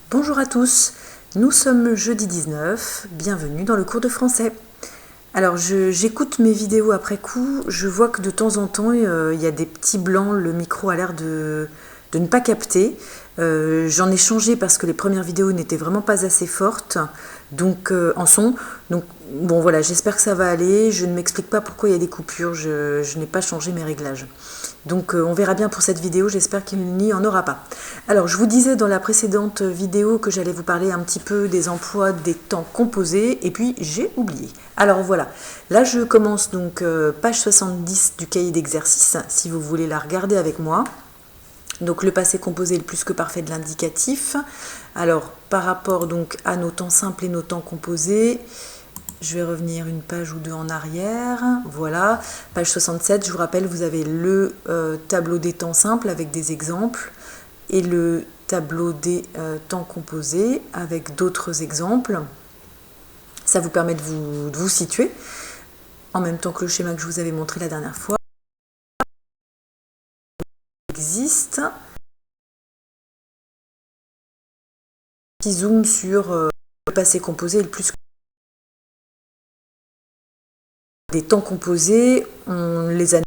Bonjour à tous, nous sommes jeudi 19, bienvenue dans le cours de français. Alors j'écoute mes vidéos après coup, je vois que de temps en temps il y a des petits blancs, le micro a l'air de ne pas capter. J'en ai changé parce que les premières vidéos n'étaient vraiment pas assez fortes donc en son. Donc bon voilà, j'espère que ça va aller, je ne m'explique pas pourquoi il y a des coupures, je n'ai pas changé mes réglages. Donc on verra bien pour cette vidéo, j'espère qu'il n'y en aura pas. Alors je vous disais dans la précédente vidéo que j'allais vous parler un petit peu des emplois des temps composés et puis j'ai oublié. Alors voilà, là je commence donc page 70 du cahier d'exercice si vous voulez la regarder avec moi. Donc le passé composé est le plus que parfait de l'indicatif. Alors par rapport donc à nos temps simples et nos temps composés, je vais revenir une page ou deux en arrière. Voilà, page 67, je vous rappelle, vous avez le tableau des temps simples avec des exemples et le tableau des temps composés avec d'autres exemples. Ça vous permet de vous situer en même temps que le schéma que je vous avais montré la dernière fois. Existe. Petit zoom sur le passé composé et le plus des temps composés, on les a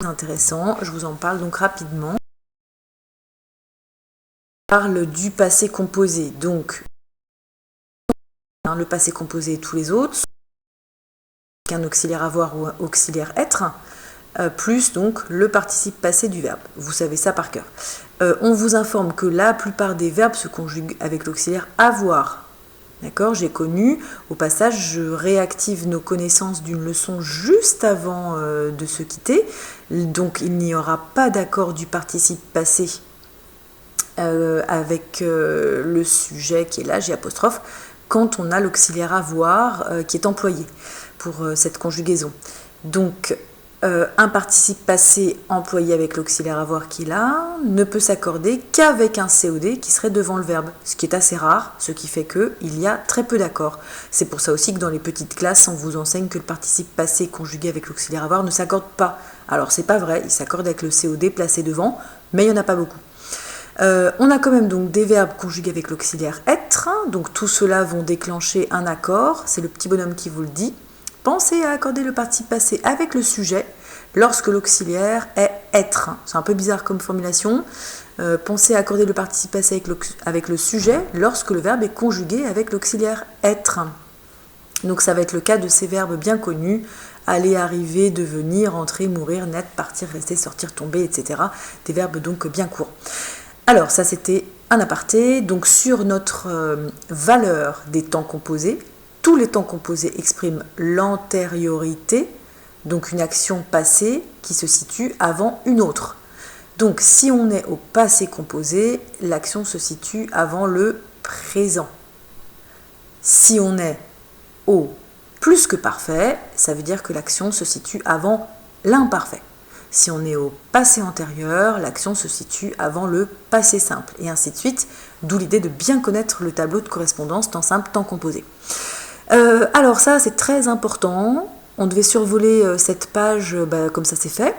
intéressants, je vous en parle donc rapidement. On parle du passé composé, donc le passé composé et tous les autres, qu'un auxiliaire avoir ou un auxiliaire être, plus donc le participe passé du verbe. Vous savez ça par cœur. On vous informe que la plupart des verbes se conjuguent avec l'auxiliaire avoir. D'accord, j'ai connu. Au passage, je réactive nos connaissances d'une leçon juste avant de se quitter. Donc, il n'y aura pas d'accord du participe passé avec le sujet qui est là, J', quand on a l'auxiliaire avoir qui est employé pour cette conjugaison. Donc, un participe passé employé avec l'auxiliaire avoir qui est là ne peut s'accorder qu'avec un COD qui serait devant le verbe, ce qui est assez rare, ce qui fait qu'il y a très peu d'accords. C'est pour ça aussi que dans les petites classes, on vous enseigne que le participe passé conjugué avec l'auxiliaire avoir ne s'accorde pas. Alors c'est pas vrai, il s'accorde avec le COD placé devant, mais il n'y en a pas beaucoup. On a quand même donc des verbes conjugués avec l'auxiliaire être, donc tout cela vont déclencher un accord, c'est le petit bonhomme qui vous le dit. Pensez à accorder le participe passé avec le sujet lorsque l'auxiliaire est être. C'est un peu bizarre comme formulation. Pensez à accorder le participe passé avec le sujet lorsque le verbe est conjugué avec l'auxiliaire être. Donc ça va être le cas de ces verbes bien connus, aller, arriver, devenir, entrer, mourir, naître, partir, rester, sortir, tomber, etc. Des verbes donc bien courts. Alors ça c'était un aparté. Donc sur notre valeur des temps composés, tous les temps composés expriment l'antériorité, donc une action passée qui se situe avant une autre. Donc si on est au passé composé, l'action se situe avant le présent. Si on est au plus que parfait, ça veut dire que l'action se situe avant l'imparfait. Si on est au passé antérieur, l'action se situe avant le passé simple, et ainsi de suite, d'où l'idée de bien connaître le tableau de correspondance temps simple, temps composé. Alors ça c'est très important, on devait survoler cette page comme ça c'est fait.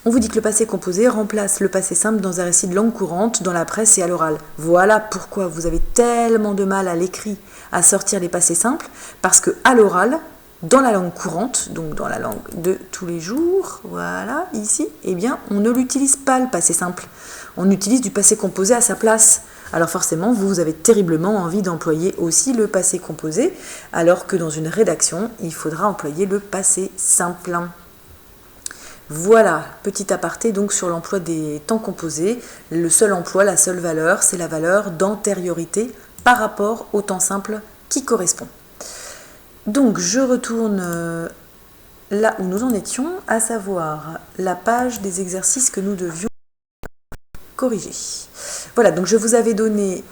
On vous dit que le passé composé remplace le passé simple dans un récit de langue courante, dans la presse et à l'oral. Voilà pourquoi vous avez tellement de mal à l'écrit à sortir les passés simples, parce que à l'oral, dans la langue courante, donc dans la langue de tous les jours, voilà, ici, eh bien, on ne l'utilise pas le passé simple. On utilise du passé composé à sa place. Alors forcément, vous avez terriblement envie d'employer aussi le passé composé, alors que dans une rédaction, il faudra employer le passé simple. Voilà, petit aparté donc sur l'emploi des temps composés. Le seul emploi, la seule valeur, c'est la valeur d'antériorité par rapport au temps simple qui correspond. Donc je retourne là où nous en étions, à savoir la page des exercices que nous devions corriger. Voilà, donc je vous avais donné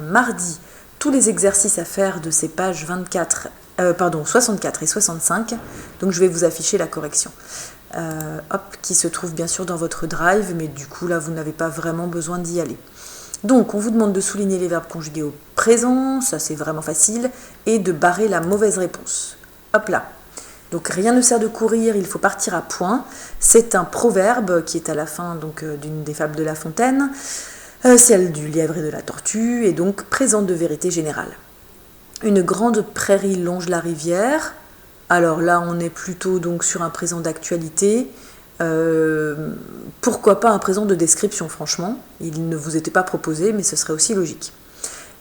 mardi tous les exercices à faire de ces pages 64 et 65, donc je vais vous afficher la correction. Qui se trouve bien sûr dans votre drive, mais du coup là vous n'avez pas vraiment besoin d'y aller. Donc on vous demande de souligner les verbes conjugués au présent, ça c'est vraiment facile, et de barrer la mauvaise réponse. Hop là. Donc rien ne sert de courir, il faut partir à point. C'est un proverbe qui est à la fin d'une des fables de La Fontaine. Celle du lièvre et de la tortue est donc présente de vérité générale. Une grande prairie longe la rivière. Alors là, on est plutôt donc sur un présent d'actualité. Pourquoi pas un présent de description, franchement. Il ne vous était pas proposé, mais ce serait aussi logique.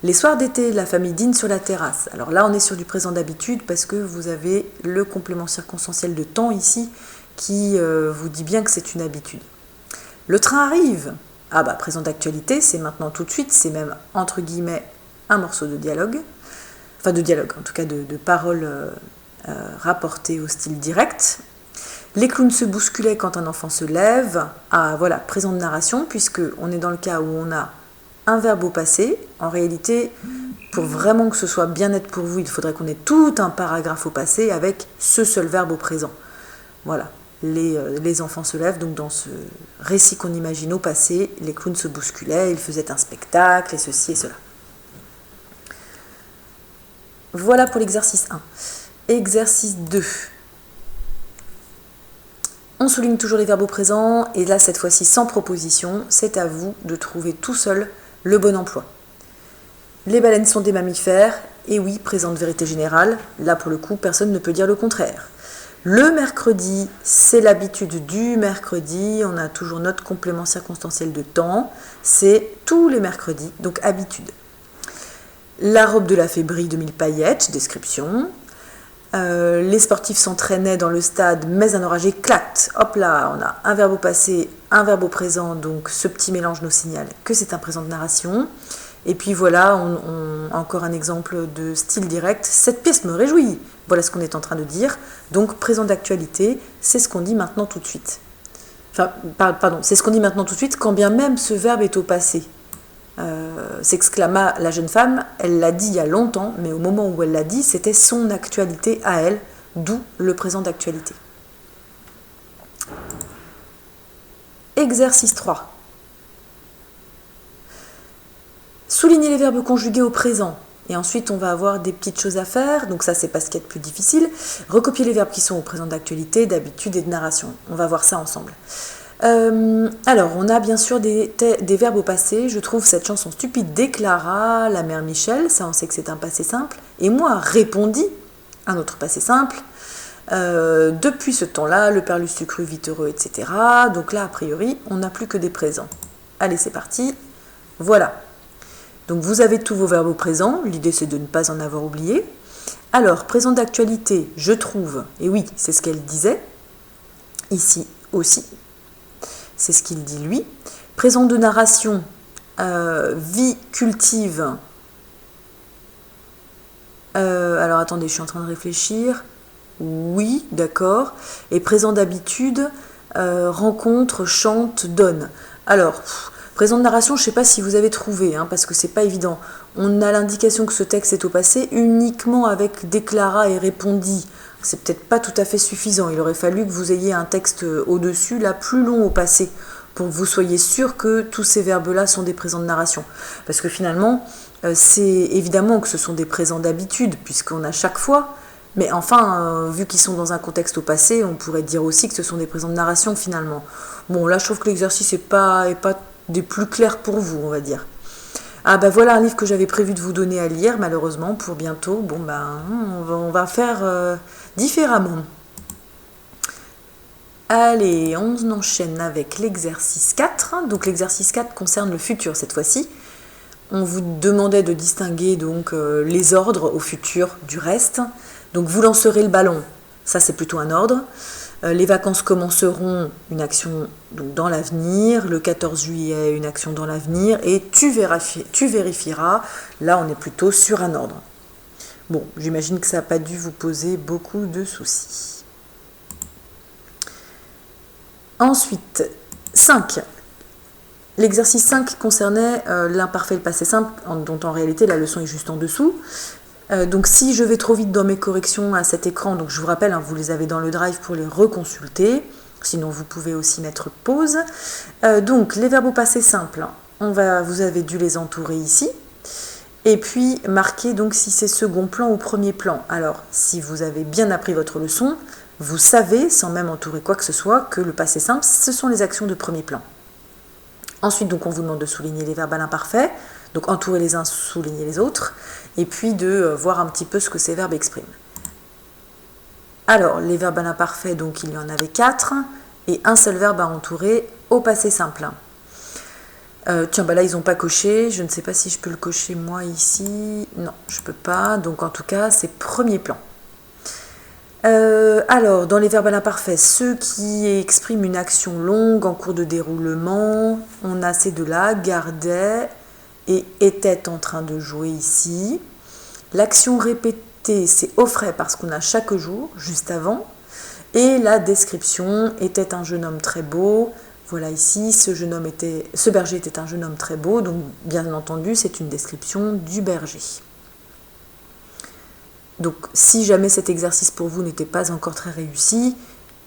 Les soirs d'été, la famille dîne sur la terrasse. Alors là, on est sur du présent d'habitude parce que vous avez le complément circonstanciel de temps ici qui vous dit bien que c'est une habitude. Le train arrive. Ah bah, présent d'actualité, c'est maintenant tout de suite, c'est même entre guillemets un morceau de dialogue. Enfin, de dialogue, en tout cas de paroles rapportées au style direct. Les clowns se bousculaient quand un enfant se lève. Ah voilà, présent de narration, puisque on est dans le cas où on a un verbe au passé. En réalité, pour vraiment que ce soit bien net pour vous, il faudrait qu'on ait tout un paragraphe au passé avec ce seul verbe au présent. Voilà, les enfants se lèvent, donc dans ce récit qu'on imagine au passé, les clowns se bousculaient, ils faisaient un spectacle, et ceci et cela. Voilà pour l'exercice 1. Exercice 2. On souligne toujours les verbes au présent, et là, cette fois-ci, sans proposition, c'est à vous de trouver tout seul le bon emploi. Les baleines sont des mammifères, et oui, présent de vérité générale, là pour le coup, personne ne peut dire le contraire. Le mercredi, c'est l'habitude du mercredi, on a toujours notre complément circonstanciel de temps, c'est tous les mercredis, donc habitude. La robe de la fée brille de 1000 paillettes, description. Les sportifs s'entraînaient dans le stade, mais un orage éclate. Hop là, on a un verbe au passé, un verbe au présent, donc ce petit mélange nous signale que c'est un présent de narration. Et puis voilà, encore un exemple de style direct. Cette pièce me réjouit. Voilà ce qu'on est en train de dire. Donc présent d'actualité, c'est ce qu'on dit maintenant tout de suite. Enfin, pardon, c'est ce qu'on dit maintenant tout de suite, quand bien même ce verbe est au passé. S'exclama la jeune femme, elle l'a dit il y a longtemps, mais au moment où elle l'a dit, c'était son actualité à elle, d'où le présent d'actualité. Exercice 3. Souligner les verbes conjugués au présent. Et ensuite, on va avoir des petites choses à faire. Donc ça, c'est pas ce qu'il y a de plus difficile. Recopier les verbes qui sont au présent d'actualité, d'habitude et de narration. On va voir ça ensemble. Alors, on a bien sûr des verbes au passé. Je trouve cette chanson stupide déclara la mère Michel, ça on sait que c'est un passé simple. Et moi, répondit, un autre passé simple. Depuis ce temps-là, le père Lustu crut vite heureux, etc. Donc là, a priori, on n'a plus que des présents. Allez, c'est parti. Voilà. Donc vous avez tous vos verbes au présent. L'idée, c'est de ne pas en avoir oublié. Alors, présent d'actualité, je trouve, et oui, c'est ce qu'elle disait, ici aussi. C'est ce qu'il dit lui. Présent de narration, vie cultive. Alors attendez, je suis en train de réfléchir. Oui, d'accord. Et présent d'habitude, rencontre, chante, donne. Alors, présent de narration, je ne sais pas si vous avez trouvé, parce que c'est pas évident. On a l'indication que ce texte est au passé uniquement avec déclara et répondit. C'est peut-être pas tout à fait suffisant. Il aurait fallu que vous ayez un texte au-dessus, là, plus long au passé, pour que vous soyez sûr que tous ces verbes-là sont des présents de narration. Parce que finalement, c'est évidemment que ce sont des présents d'habitude, puisqu'on a chaque fois, mais enfin, vu qu'ils sont dans un contexte au passé, on pourrait dire aussi que ce sont des présents de narration, finalement. Bon, là, je trouve que l'exercice n'est pas des plus clairs pour vous, on va dire. Ah ben voilà un livre que j'avais prévu de vous donner à lire, malheureusement, pour bientôt. Bon ben, on va faire différemment. Allez, on enchaîne avec l'exercice 4. Donc l'exercice 4 concerne le futur cette fois-ci. On vous demandait de distinguer donc les ordres au futur du reste. Donc vous lancerez le ballon, ça c'est plutôt un ordre. Les vacances commenceront, une action donc, dans l'avenir. Le 14 juillet, une action dans l'avenir. Et tu vérifieras, là on est plutôt sur un ordre. Bon, j'imagine que ça n'a pas dû vous poser beaucoup de soucis. Ensuite, 5. L'exercice 5 concernait l'imparfait et le passé simple, dont en réalité la leçon est juste en dessous. Donc si je vais trop vite dans mes corrections à cet écran, donc je vous rappelle, vous les avez dans le drive pour les reconsulter, sinon vous pouvez aussi mettre pause. Donc les verbes au passé simple, vous avez dû les entourer ici, et puis marquer donc si c'est second plan ou premier plan. Alors si vous avez bien appris votre leçon, vous savez, sans même entourer quoi que ce soit, que le passé simple, ce sont les actions de premier plan. Ensuite, donc, on vous demande de souligner les verbes à l'imparfait, donc entourer les uns, souligner les autres, et puis de voir un petit peu ce que ces verbes expriment. Alors, les verbes à l'imparfait, donc il y en avait 4, et un seul verbe à entourer au passé simple. Tiens, bah là, ils n'ont pas coché, je ne sais pas si je peux le cocher moi ici, non, je ne peux pas, donc en tout cas, c'est premier plan. Alors, dans les verbes à l'imparfait, ceux qui expriment une action longue en cours de déroulement, on a ces deux-là, gardait et était en train de jouer ici. L'action répétée, c'est offrait parce qu'on a chaque jour, juste avant. Et la description était un jeune homme très beau. Voilà ici, ce berger était un jeune homme très beau, donc bien entendu, c'est une description du berger. Donc si jamais cet exercice pour vous n'était pas encore très réussi,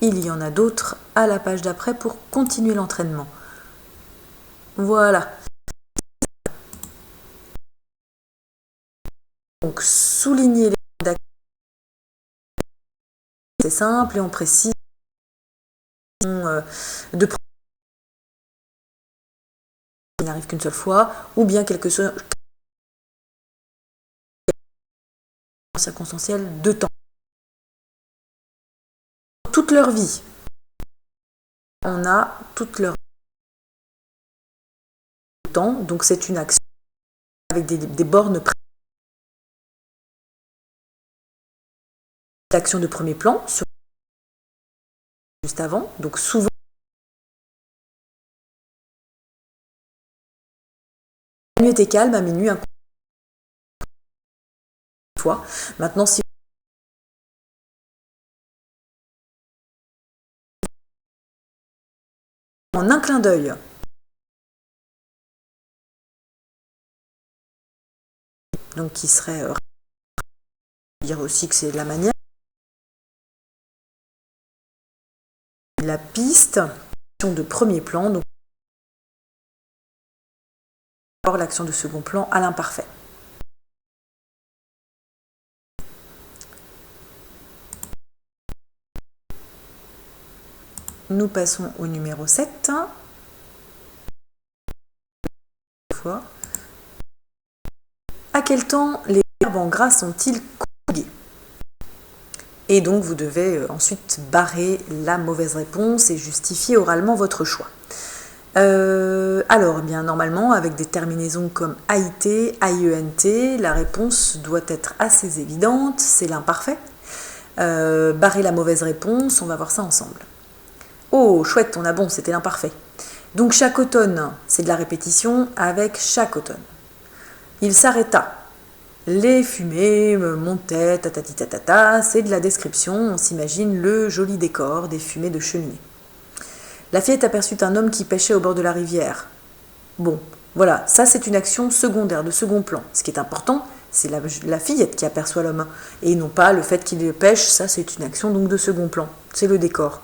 il y en a d'autres à la page d'après pour continuer l'entraînement. Voilà. Donc souligner les rédactions, c'est simple et on précise de il n'arrive qu'une seule fois, ou bien quelque chose circonstanciel de temps. Toute leur vie, on a toute leur temps, donc c'est une action avec des bornes précises. L'action de premier plan, juste avant, donc souvent la nuit était calme, à minuit, un fois. Maintenant, si en un clin d'œil, donc qui serait dire aussi que c'est de la manière, la piste, l'action de premier plan, donc l'action de second plan à l'imparfait. Nous passons au numéro 7. À quel temps les verbes en gras sont-ils conjugués? Et donc vous devez ensuite barrer la mauvaise réponse et justifier oralement votre choix. Alors, bien normalement, avec des terminaisons comme AIT, AIENT, la réponse doit être assez évidente, c'est l'imparfait. Barrer la mauvaise réponse, on va voir ça ensemble. Oh, chouette, on a bon, c'était l'imparfait. Donc chaque automne, c'est de la répétition avec chaque automne. Il s'arrêta. Les fumées montaient, tatati tatata, c'est de la description, on s'imagine le joli décor des fumées de cheminée. La fillette aperçut un homme qui pêchait au bord de la rivière. Bon, voilà, ça c'est une action secondaire, de second plan. Ce qui est important, c'est la fillette qui aperçoit l'homme, et non pas le fait qu'il pêche, ça c'est une action donc de second plan, c'est le décor.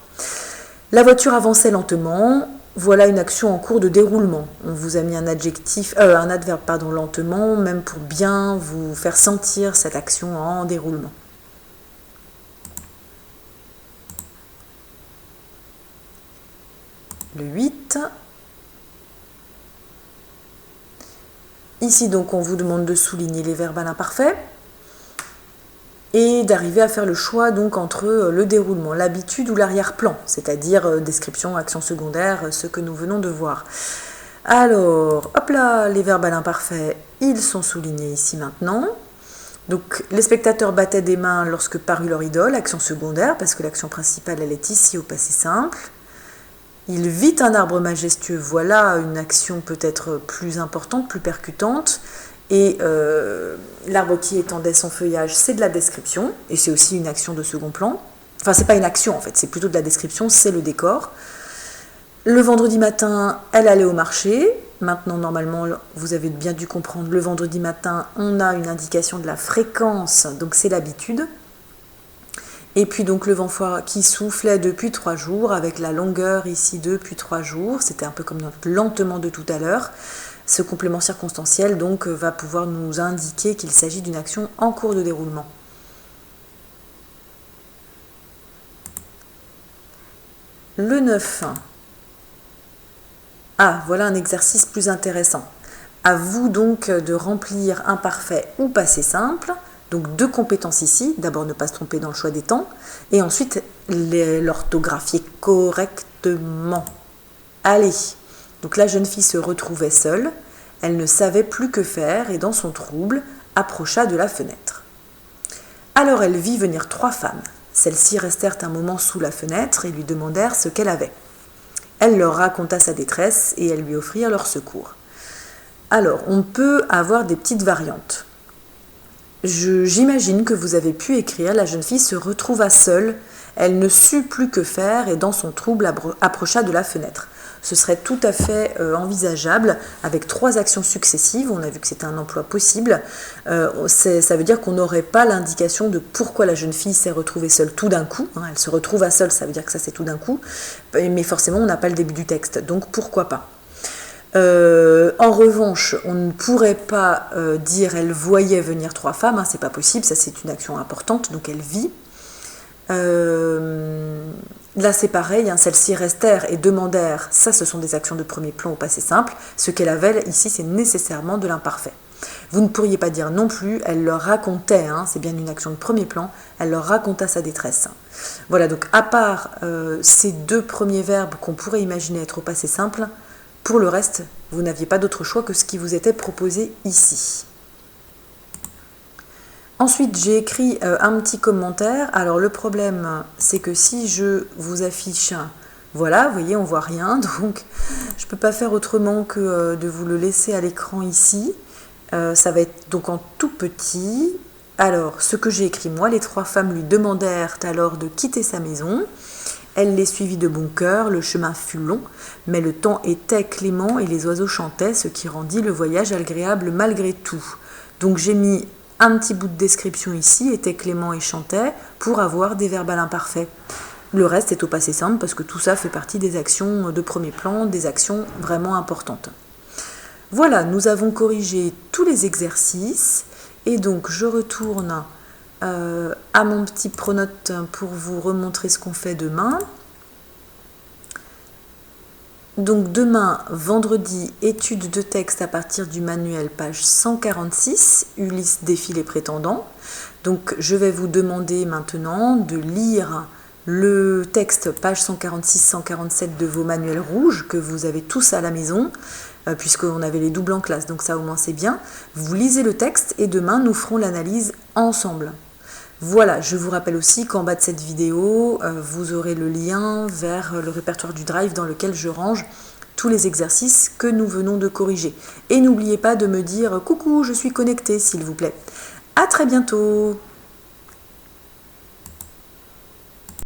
La voiture avançait lentement, voilà une action en cours de déroulement. On vous a mis un adverbe lentement, même pour bien vous faire sentir cette action en déroulement. Le 8. Ici, donc, on vous demande de souligner les verbes à l'imparfait et d'arriver à faire le choix donc entre le déroulement, l'habitude ou l'arrière-plan, c'est-à-dire description, action secondaire, ce que nous venons de voir. Alors, hop là, les verbes à l'imparfait, ils sont soulignés ici maintenant. Donc, les spectateurs battaient des mains lorsque parut leur idole, action secondaire, parce que l'action principale, elle est ici au passé simple. Il vit un arbre majestueux, voilà une action peut-être plus importante, plus percutante. Et l'arbre qui étendait son feuillage, c'est de la description, et c'est aussi une action de second plan. Enfin, c'est pas une action en fait, c'est plutôt de la description, c'est le décor. Le vendredi matin, elle allait au marché. Maintenant, normalement, vous avez bien dû comprendre, le vendredi matin, on a une indication de la fréquence, donc c'est l'habitude. Et puis donc le vent froid qui soufflait depuis 3 jours, avec la longueur ici depuis 3 jours, c'était un peu comme notre lentement de tout à l'heure. Ce complément circonstanciel donc va pouvoir nous indiquer qu'il s'agit d'une action en cours de déroulement. Le 9. Ah, voilà un exercice plus intéressant. À vous donc de remplir imparfait ou passé simple. Donc 2 compétences ici. D'abord ne pas se tromper dans le choix des temps. Et ensuite l'orthographier correctement. Allez. Donc la jeune fille se retrouvait seule. Elle ne savait plus que faire et dans son trouble approcha de la fenêtre. Alors elle vit venir 3 femmes. Celles-ci restèrent un moment sous la fenêtre et lui demandèrent ce qu'elle avait. Elle leur raconta sa détresse et elles lui offrirent leur secours. Alors, on peut avoir des petites variantes. J'imagine que vous avez pu écrire « La jeune fille se retrouva seule, elle ne sut plus que faire et dans son trouble approcha de la fenêtre ». Ce serait tout à fait envisageable avec 3 actions successives. On a vu que c'était un emploi possible. Ça veut dire qu'on n'aurait pas l'indication de pourquoi la jeune fille s'est retrouvée seule tout d'un coup. Elle se retrouve seule, ça veut dire que ça c'est tout d'un coup. Mais forcément, on n'a pas le début du texte. Donc pourquoi pas ? En revanche, on ne pourrait pas dire elle voyait venir 3 femmes. C'est pas possible, ça c'est une action importante. Donc elle vit. Là c'est pareil, celles-ci restèrent et demandèrent, ça ce sont des actions de premier plan au passé simple, ce qu'elle avait ici c'est nécessairement de l'imparfait. Vous ne pourriez pas dire non plus, elle leur racontait, c'est bien une action de premier plan, elle leur raconta sa détresse. Voilà, donc à part ces 2 premiers verbes qu'on pourrait imaginer être au passé simple, pour le reste, vous n'aviez pas d'autre choix que ce qui vous était proposé ici. Ensuite, j'ai écrit un petit commentaire. Alors, le problème, c'est que si je vous affiche, voilà, vous voyez, on voit rien. Donc, je ne peux pas faire autrement que de vous le laisser à l'écran ici. Ça va être donc en tout petit. Alors, ce que j'ai écrit, moi, les 3 femmes lui demandèrent alors de quitter sa maison. Elle les suivit de bon cœur, le chemin fut long, mais le temps était clément et les oiseaux chantaient, ce qui rendit le voyage agréable malgré tout. Donc, j'ai mis un petit bout de description ici, était clément et chantait, pour avoir des verbes à l'imparfait. Le reste est au passé simple parce que tout ça fait partie des actions de premier plan, des actions vraiment importantes. Voilà, nous avons corrigé tous les exercices et donc je retourne à mon petit pronote pour vous remontrer ce qu'on fait demain. Donc demain, vendredi, étude de texte à partir du manuel, page 146, Ulysse défie les prétendants. Donc je vais vous demander maintenant de lire le texte, page 146-147 de vos manuels rouges que vous avez tous à la maison, puisqu'on avait les doubles en classe, donc ça au moins c'est bien. Vous lisez le texte et demain nous ferons l'analyse ensemble. Voilà, je vous rappelle aussi qu'en bas de cette vidéo, vous aurez le lien vers le répertoire du Drive dans lequel je range tous les exercices que nous venons de corriger. Et n'oubliez pas de me dire « Coucou, je suis connectée » s'il vous plaît. À très bientôt.